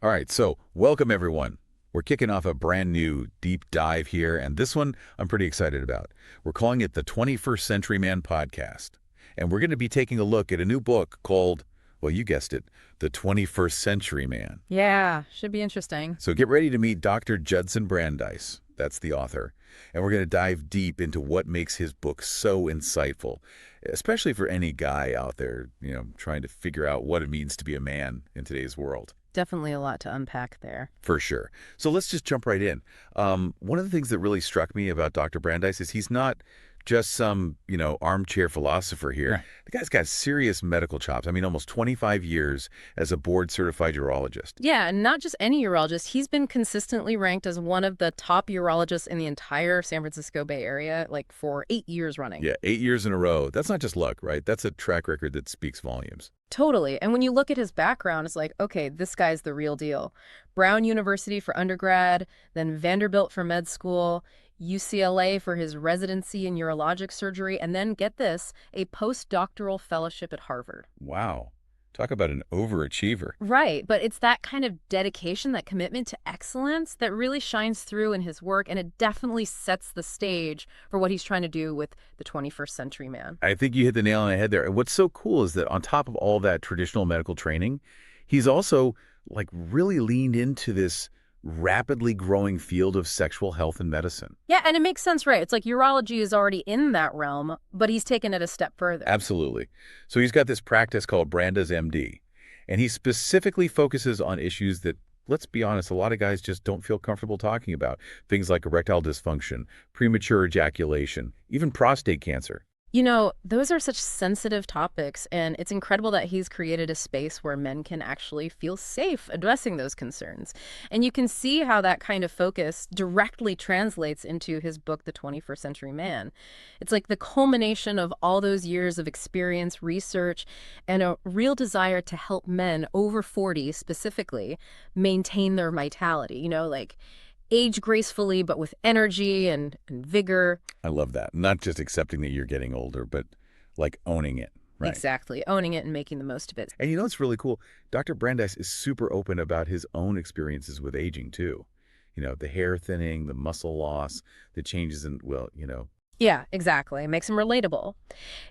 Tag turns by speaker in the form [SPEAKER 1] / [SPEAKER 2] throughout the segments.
[SPEAKER 1] All right, so welcome everyone. We're kicking off a brand new deep dive here, and this one I'm pretty excited about. We're calling it the 21st Century Man Podcast. And we're going to be taking a look at a new book called, well, you guessed it, The 21st Century Man.
[SPEAKER 2] Yeah, should be interesting.
[SPEAKER 1] So get ready to meet Dr. Judson Brandeis. That's the author. And we're going to dive deep into what makes his book so insightful, especially for any guy out there, trying to figure out what it means to be a man in today's world.
[SPEAKER 2] Definitely a lot to unpack there.
[SPEAKER 1] For sure. So let's just jump right in. One of the things that really struck me about Dr. Brandeis is he's not just some, armchair philosopher here.
[SPEAKER 2] Right.
[SPEAKER 1] The guy's got serious medical chops. I mean, almost 25 years as a board-certified urologist.
[SPEAKER 2] Yeah, and not just any urologist. He's been consistently ranked as one of the top urologists in the entire San Francisco Bay Area, like for 8 years running.
[SPEAKER 1] Yeah, 8 years in a row. That's not just luck, right? That's a track record that speaks volumes.
[SPEAKER 2] Totally. And when you look at his background, it's like, okay, this guy's the real deal. Brown University for undergrad, then Vanderbilt for med school, UCLA for his residency in urologic surgery, and then, get this, a postdoctoral fellowship at Harvard.
[SPEAKER 1] Wow. Talk about an overachiever.
[SPEAKER 2] Right, but it's that kind of dedication, that commitment to excellence that really shines through in his work, and it definitely sets the stage for what he's trying to do with the 21st century man.
[SPEAKER 1] I think you hit the nail on the head there. And what's so cool is that on top of all that traditional medical training, he's also really leaned into this rapidly growing field of sexual health and medicine.
[SPEAKER 2] Yeah, and it makes sense, right? It's like urology is already in that realm, but he's taken it a step further.
[SPEAKER 1] Absolutely. So he's got this practice called Brandeis MD, and he specifically focuses on issues that, let's be honest, a lot of guys just don't feel comfortable talking about. Things like erectile dysfunction, premature ejaculation, even prostate cancer.
[SPEAKER 2] You know, those are such sensitive topics, and it's incredible that he's created a space where men can actually feel safe addressing those concerns. And you can see how that kind of focus directly translates into his book, The 21st Century Man. It's like the culmination of all those years of experience, research, and a real desire to help men over 40 specifically maintain their vitality, age gracefully, but with energy and vigor.
[SPEAKER 1] I love that. Not just accepting that you're getting older, but owning it. Right.
[SPEAKER 2] Exactly. Owning it and making the most of it.
[SPEAKER 1] And what's really cool? Dr. Brandeis is super open about his own experiences with aging, too. The hair thinning, the muscle loss, the changes in,
[SPEAKER 2] Yeah, exactly. It makes him relatable.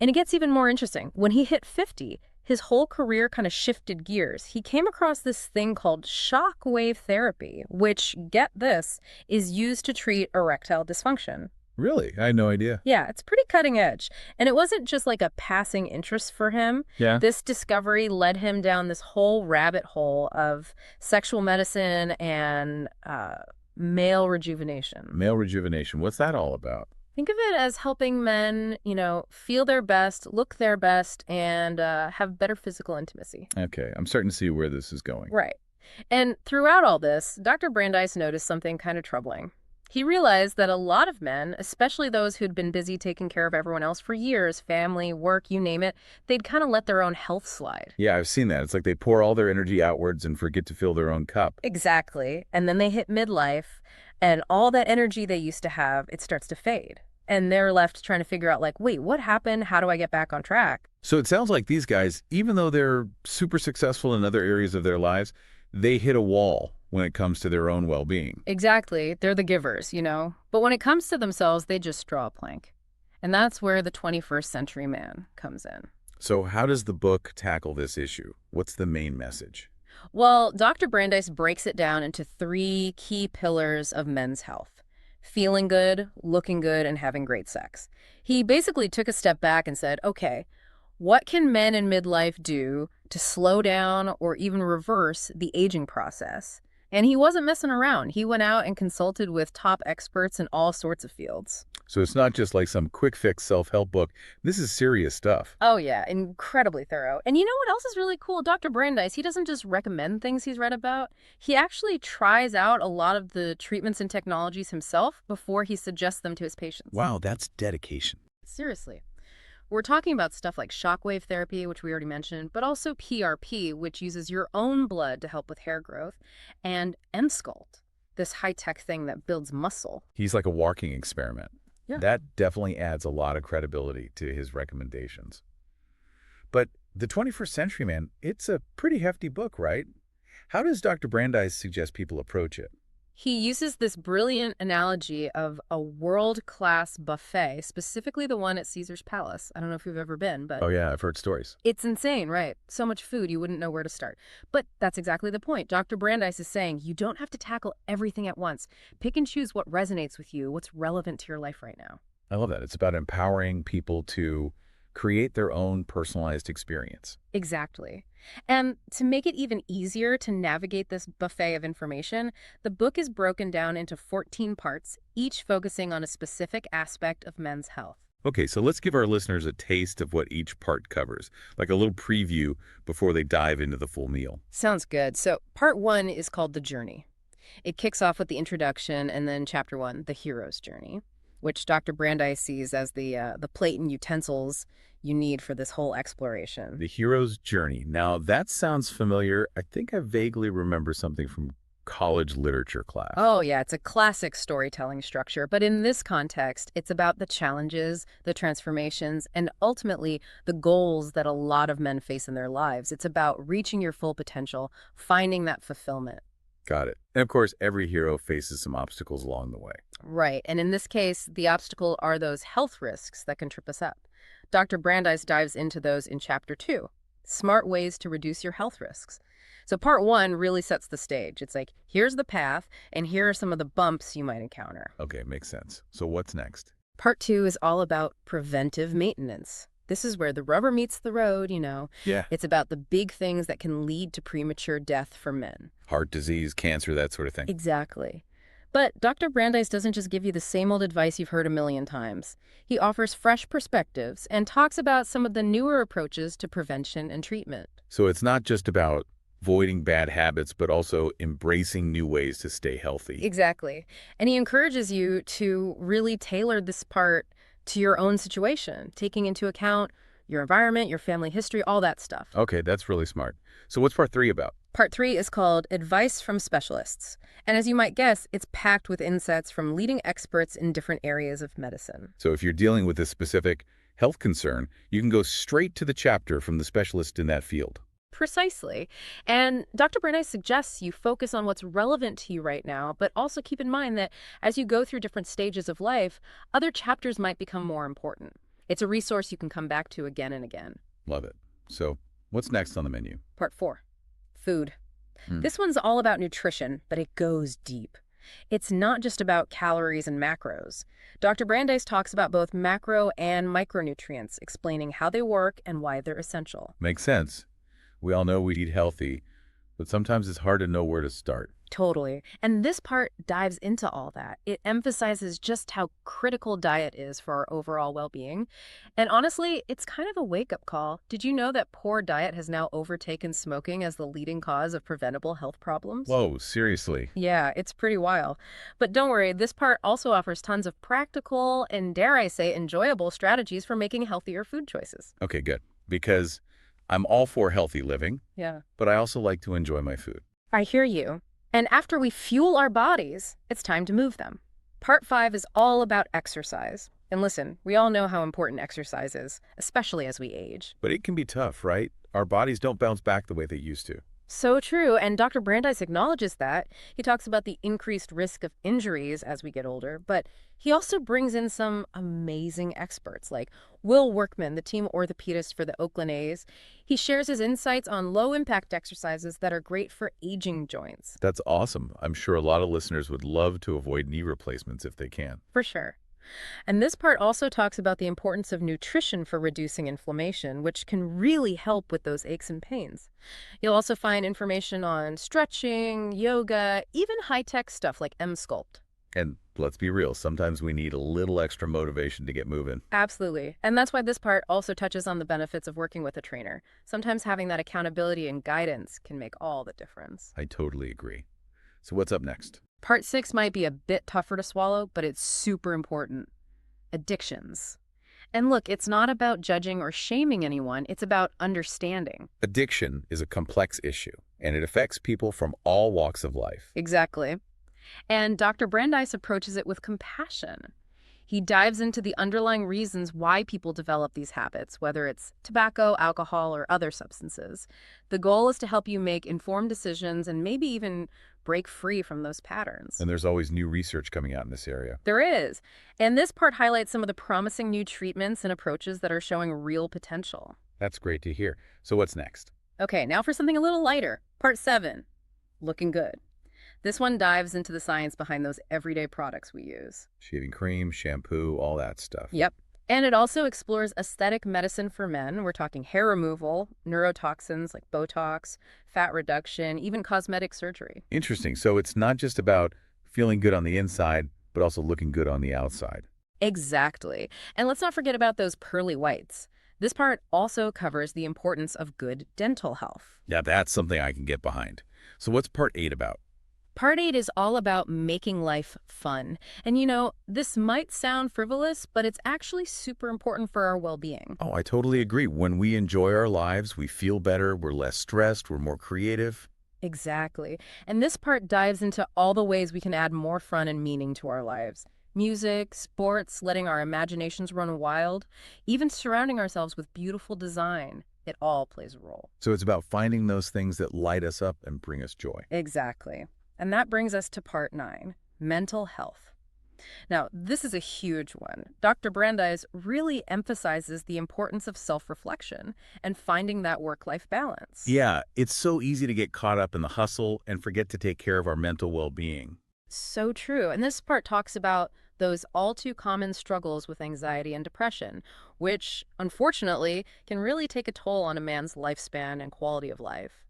[SPEAKER 2] And it gets even more interesting. When he hit 50, his whole career kind of shifted gears. He came across this thing called shock wave therapy, which, get this, is used to treat erectile dysfunction.
[SPEAKER 1] Really? I had no idea.
[SPEAKER 2] Yeah, it's pretty cutting edge. And it wasn't just like a passing interest for him.
[SPEAKER 1] Yeah.
[SPEAKER 2] This discovery led him down this whole rabbit hole of sexual medicine and male rejuvenation.
[SPEAKER 1] Male rejuvenation. What's that all about?
[SPEAKER 2] Think of it as helping men, feel their best, look their best, and have better physical intimacy.
[SPEAKER 1] Okay, I'm starting to see where this is going.
[SPEAKER 2] Right. And throughout all this, Dr. Brandeis noticed something kind of troubling. He realized that a lot of men, especially those who'd been busy taking care of everyone else for years, family, work, you name it, they'd kind of let their own health slide.
[SPEAKER 1] Yeah, I've seen that. It's like they pour all their energy outwards and forget to fill their own cup.
[SPEAKER 2] Exactly. And then they hit midlife, and all that energy they used to have, it starts to fade. And they're left trying to figure out, wait, what happened? How do I get back on track?
[SPEAKER 1] So it sounds like these guys, even though they're super successful in other areas of their lives, they hit a wall when it comes to their own well-being.
[SPEAKER 2] Exactly. They're the givers, But when it comes to themselves, they just draw a blank. And that's where the 21st century man comes in.
[SPEAKER 1] So how does the book tackle this issue? What's the main message?
[SPEAKER 2] Well, Dr. Brandeis breaks it down into 3 key pillars of men's health: feeling good, looking good, and having great sex. He basically took a step back and said, okay, what can men in midlife do to slow down or even reverse the aging process? And he wasn't messing around. He went out and consulted with top experts in all sorts of fields.
[SPEAKER 1] So it's not just like some quick fix self-help book. This is serious stuff.
[SPEAKER 2] Oh, yeah, incredibly thorough. And you know what else is really cool? Dr. Brandeis, he doesn't just recommend things he's read about. He actually tries out a lot of the treatments and technologies himself before he suggests them to his patients.
[SPEAKER 1] Wow, that's dedication.
[SPEAKER 2] Seriously. We're talking about stuff like shockwave therapy, which we already mentioned, but also PRP, which uses your own blood to help with hair growth, and Emsculpt, this high-tech thing that builds muscle.
[SPEAKER 1] He's like a walking experiment.
[SPEAKER 2] Yeah.
[SPEAKER 1] That definitely adds a lot of credibility to his recommendations. But the 21st Century Man, it's a pretty hefty book, right? How does Dr. Brandeis suggest people approach it?
[SPEAKER 2] He uses this brilliant analogy of a world-class buffet, specifically the one at Caesar's Palace. I don't know if you've ever been, but
[SPEAKER 1] Oh yeah, I've heard stories.
[SPEAKER 2] it's insane, right? So much food, you wouldn't know where to start. But that's exactly the point. Dr. Brandeis is saying you don't have to tackle everything at once. Pick and choose what resonates with you, what's relevant to your life right now.
[SPEAKER 1] I love that. It's about empowering people to create their own personalized experience.
[SPEAKER 2] Exactly. And to make it even easier to navigate this buffet of information, the book is broken down into 14 parts, each focusing on a specific aspect of men's health.
[SPEAKER 1] Okay, so let's give our listeners a taste of what each part covers, like a little preview before they dive into the full meal.
[SPEAKER 2] Sounds good. So, part one is called The Journey. It kicks off with the introduction and then chapter one, The Hero's Journey, which Dr. Brandeis sees as the plate and utensils you need for this whole exploration.
[SPEAKER 1] The hero's journey. Now, that sounds familiar. I think I vaguely remember something from college literature class.
[SPEAKER 2] Oh, yeah, it's a classic storytelling structure, but in this context, it's about the challenges, the transformations, and ultimately the goals that a lot of men face in their lives. It's about reaching your full potential, finding that fulfillment.
[SPEAKER 1] Got it. And of course, every hero faces some obstacles along the way.
[SPEAKER 2] Right, and in this case, the obstacle are those health risks that can trip us up. Dr. Brandeis dives into those in chapter two, smart ways to reduce your health risks. So part one really sets the stage. It's like, here's the path, and here are some of the bumps you might encounter.
[SPEAKER 1] Okay, makes sense. So what's next?
[SPEAKER 2] Part two is all about preventive maintenance. This is where the rubber meets the road, you know.
[SPEAKER 1] Yeah.
[SPEAKER 2] It's about the big things that can lead to premature death for men.
[SPEAKER 1] Heart disease, cancer, that sort of thing.
[SPEAKER 2] Exactly. But Dr. Brandeis doesn't just give you the same old advice you've heard a million times. He offers fresh perspectives and talks about some of the newer approaches to prevention and treatment.
[SPEAKER 1] So it's not just about avoiding bad habits, but also embracing new ways to stay healthy.
[SPEAKER 2] Exactly. And he encourages you to really tailor this part to your own situation, taking into account your environment, your family history, all that stuff.
[SPEAKER 1] Okay, that's really smart. So what's part 3 about?
[SPEAKER 2] Part three is called Advice from Specialists. And as you might guess, it's packed with insights from leading experts in different areas of medicine.
[SPEAKER 1] So if you're dealing with a specific health concern, you can go straight to the chapter from the specialist in that field.
[SPEAKER 2] Precisely. And Dr. Brandeis suggests you focus on what's relevant to you right now, but also keep in mind that as you go through different stages of life, other chapters might become more important. It's a resource you can come back to again and again.
[SPEAKER 1] Love it. So what's next on the menu?
[SPEAKER 2] Part four, food.
[SPEAKER 1] Hmm.
[SPEAKER 2] This one's all about nutrition, but it goes deep. It's not just about calories and macros. Dr. Brandeis talks about both macro and micronutrients, explaining how they work and why they're essential.
[SPEAKER 1] Makes sense. We all know we eat healthy, but sometimes it's hard to know where to start.
[SPEAKER 2] Totally. And this part dives into all that. It emphasizes just how critical diet is for our overall well-being. And honestly, it's kind of a wake-up call. Did you know that poor diet has now overtaken smoking as the leading cause of preventable health problems?
[SPEAKER 1] Whoa, seriously.
[SPEAKER 2] Yeah, it's pretty wild. But don't worry, this part also offers tons of practical and, dare I say, enjoyable strategies for making healthier food choices.
[SPEAKER 1] Okay, good. Because I'm all for healthy living,
[SPEAKER 2] Yeah.
[SPEAKER 1] but I also like to enjoy my food.
[SPEAKER 2] I hear you. And after we fuel our bodies, it's time to move them. Part five is all about exercise. And listen, we all know how important exercise is, especially as we age.
[SPEAKER 1] But it can be tough, right? Our bodies don't bounce back the way they used to.
[SPEAKER 2] So true, and Dr. Brandeis acknowledges that. He talks about the increased risk of injuries as we get older, but he also brings in some amazing experts like Will Workman, the team orthopedist for the Oakland A's. He shares his insights on low-impact exercises that are great for aging joints.
[SPEAKER 1] That's awesome. I'm sure a lot of listeners would love to avoid knee replacements if they can.
[SPEAKER 2] For sure. And this part also talks about the importance of nutrition for reducing inflammation, which can really help with those aches and pains. You'll also find information on stretching, yoga, even high-tech stuff like M-Sculpt.
[SPEAKER 1] And let's be real, sometimes we need a little extra motivation to get moving.
[SPEAKER 2] Absolutely. And that's why this part also touches on the benefits of working with a trainer. Sometimes having that accountability and guidance can make all the difference.
[SPEAKER 1] I totally agree. So what's up next?
[SPEAKER 2] Part six might be a bit tougher to swallow, but it's super important. Addictions. And look, it's not about judging or shaming anyone, it's about understanding.
[SPEAKER 1] Addiction is a complex issue, and it affects people from all walks of life.
[SPEAKER 2] Exactly. And Dr. Brandeis approaches it with compassion. He dives into the underlying reasons why people develop these habits, whether it's tobacco, alcohol, or other substances. The goal is to help you make informed decisions and maybe even break free from those patterns.
[SPEAKER 1] And there's always new research coming out in this area.
[SPEAKER 2] There is. And this part highlights some of the promising new treatments and approaches that are showing real potential.
[SPEAKER 1] That's great to hear. So what's next?
[SPEAKER 2] Okay, now for something a little lighter. Part 7, looking good. This one dives into the science behind those everyday products we use.
[SPEAKER 1] Shaving cream, shampoo, all that stuff.
[SPEAKER 2] Yep. And it also explores aesthetic medicine for men. We're talking hair removal, neurotoxins like Botox, fat reduction, even cosmetic surgery.
[SPEAKER 1] Interesting. So it's not just about feeling good on the inside, but also looking good on the outside.
[SPEAKER 2] Exactly. And let's not forget about those pearly whites. This part also covers the importance of good dental health.
[SPEAKER 1] Yeah, that's something I can get behind. So what's part 8 about?
[SPEAKER 2] Part 8 is all about making life fun. And this might sound frivolous, but it's actually super important for our well-being.
[SPEAKER 1] Oh, I totally agree. When we enjoy our lives, we feel better, we're less stressed, we're more creative.
[SPEAKER 2] Exactly. And this part dives into all the ways we can add more fun and meaning to our lives. Music, sports, letting our imaginations run wild, even surrounding ourselves with beautiful design. It all plays a role.
[SPEAKER 1] So it's about finding those things that light us up and bring us joy.
[SPEAKER 2] Exactly. And that brings us to part 9, mental health. Now, this is a huge one. Dr. Brandeis really emphasizes the importance of self-reflection and finding that work-life balance.
[SPEAKER 1] Yeah, it's so easy to get caught up in the hustle and forget to take care of our mental well-being.
[SPEAKER 2] So true. And this part talks about those all too common struggles with anxiety and depression, which, unfortunately, can really take a toll on a man's lifespan and quality of life.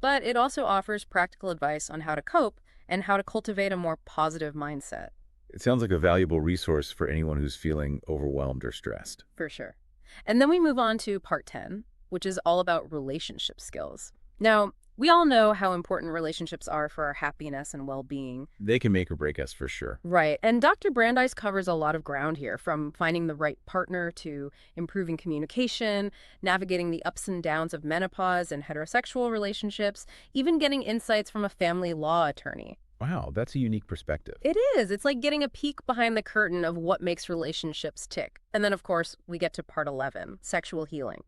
[SPEAKER 2] But it also offers practical advice on how to cope and how to cultivate a more positive mindset.
[SPEAKER 1] It sounds like a valuable resource for anyone who's feeling overwhelmed or stressed.
[SPEAKER 2] For sure. And then we move on to part 10, which is all about relationship skills. Now, we all know how important relationships are for our happiness and well-being.
[SPEAKER 1] They can make or break us for sure.
[SPEAKER 2] Right. And Dr. Brandeis covers a lot of ground here, from finding the right partner to improving communication, navigating the ups and downs of menopause and heterosexual relationships, even getting insights from a family law attorney.
[SPEAKER 1] Wow, that's a unique perspective.
[SPEAKER 2] It is. It's like getting a peek behind the curtain of what makes relationships tick. And then, of course, we get to part 11, sexual healing.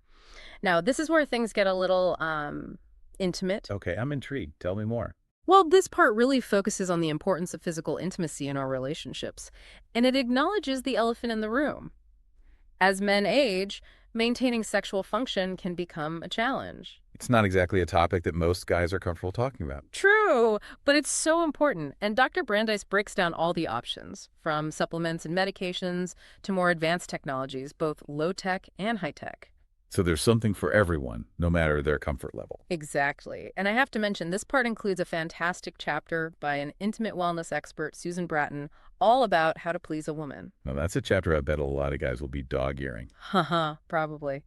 [SPEAKER 2] Now, this is where things get a little intimate.
[SPEAKER 1] Okay, I'm intrigued. Tell me more.
[SPEAKER 2] Well, this part really focuses on the importance of physical intimacy in our relationships, and it acknowledges the elephant in the room. As men age, maintaining sexual function can become a challenge.
[SPEAKER 1] It's not exactly a topic that most guys are comfortable talking about.
[SPEAKER 2] True, but it's so important, and Dr. Brandeis breaks down all the options, from supplements and medications to more advanced technologies, both low-tech and high-tech.
[SPEAKER 1] So there's something for everyone, no matter their comfort level.
[SPEAKER 2] Exactly. And I have to mention, this part includes a fantastic chapter by an intimate wellness expert, Susan Bratton, all about how to please a woman.
[SPEAKER 1] Now, that's a chapter I bet a lot of guys will be dog-earing.
[SPEAKER 2] Haha, probably.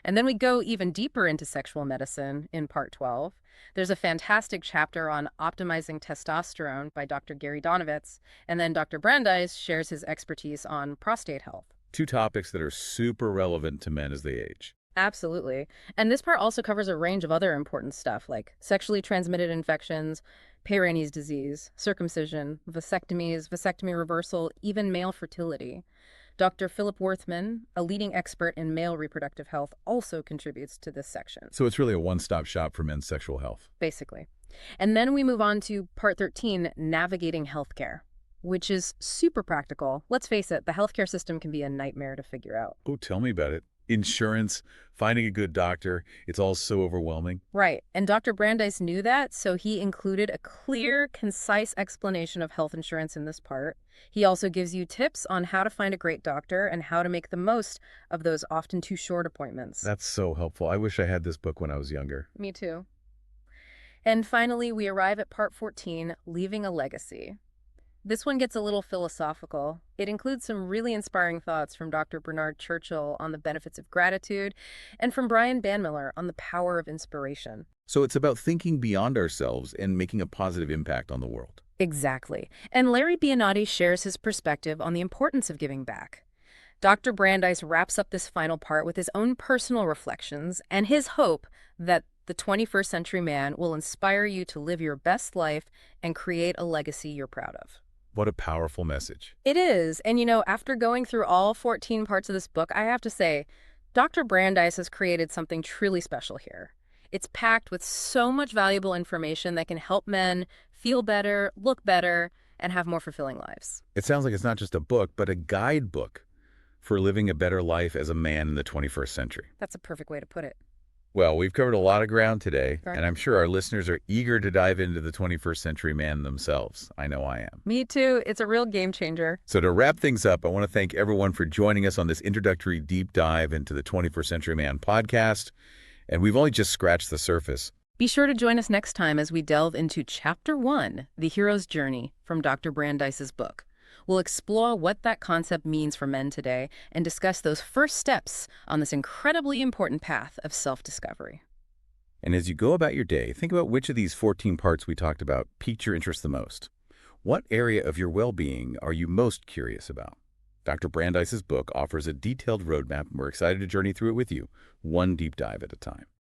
[SPEAKER 2] And then we go even deeper into sexual medicine in part 12. There's a fantastic chapter on optimizing testosterone by Dr. Gary Donovitz, and then Dr. Brandeis shares his expertise on prostate health.
[SPEAKER 1] 2 topics that are super relevant to men as they age.
[SPEAKER 2] Absolutely. And this part also covers a range of other important stuff like sexually transmitted infections, Peyronie's disease, circumcision, vasectomies, vasectomy reversal, even male fertility. Dr. Philip Worthman, a leading expert in male reproductive health, also contributes to this section.
[SPEAKER 1] So it's really a one-stop shop for men's sexual health.
[SPEAKER 2] Basically. And then we move on to part 13, navigating healthcare, which is super practical. Let's face it, the healthcare system can be a nightmare to figure out.
[SPEAKER 1] Oh, tell me about it. Insurance, finding a good doctor, it's all so overwhelming.
[SPEAKER 2] Right. And Dr. Brandeis knew that, so he included a clear, concise explanation of health insurance in this part. He also gives you tips on how to find a great doctor and how to make the most of those often too short appointments.
[SPEAKER 1] That's so helpful. I wish I had this book when I was younger.
[SPEAKER 2] Me too. And finally, we arrive at part 14, leaving a legacy. This one gets a little philosophical. It includes some really inspiring thoughts from Dr. Bernard Churchill on the benefits of gratitude and from Brian Bandmiller on the power of inspiration.
[SPEAKER 1] So it's about thinking beyond ourselves and making a positive impact on the world.
[SPEAKER 2] Exactly. And Larry Biannotti shares his perspective on the importance of giving back. Dr. Brandeis wraps up this final part with his own personal reflections and his hope that the 21st century man will inspire you to live your best life and create a legacy you're proud of.
[SPEAKER 1] What a powerful message.
[SPEAKER 2] It is. And, after going through all 14 parts of this book, I have to say, Dr. Brandeis has created something truly special here. It's packed with so much valuable information that can help men feel better, look better, and have more fulfilling lives.
[SPEAKER 1] It sounds like it's not just a book, but a guidebook for living a better life as a man in the 21st century.
[SPEAKER 2] That's a perfect way to put it.
[SPEAKER 1] Well, we've covered a lot of ground today,
[SPEAKER 2] Right.
[SPEAKER 1] and I'm sure our listeners are eager to dive into the 21st century man themselves. I know I am.
[SPEAKER 2] Me too. It's a real game changer.
[SPEAKER 1] So to wrap things up, I want to thank everyone for joining us on this introductory deep dive into the 21st Century Man podcast. And we've only just scratched the surface.
[SPEAKER 2] Be sure to join us next time as we delve into Chapter 1, The Hero's Journey, from Dr. Brandeis's book. We'll explore what that concept means for men today and discuss those first steps on this incredibly important path of self-discovery.
[SPEAKER 1] And as you go about your day, think about which of these 14 parts we talked about piqued your interest the most. What area of your well-being are you most curious about? Dr. Brandeis's book offers a detailed roadmap, and we're excited to journey through it with you, one deep dive at a time.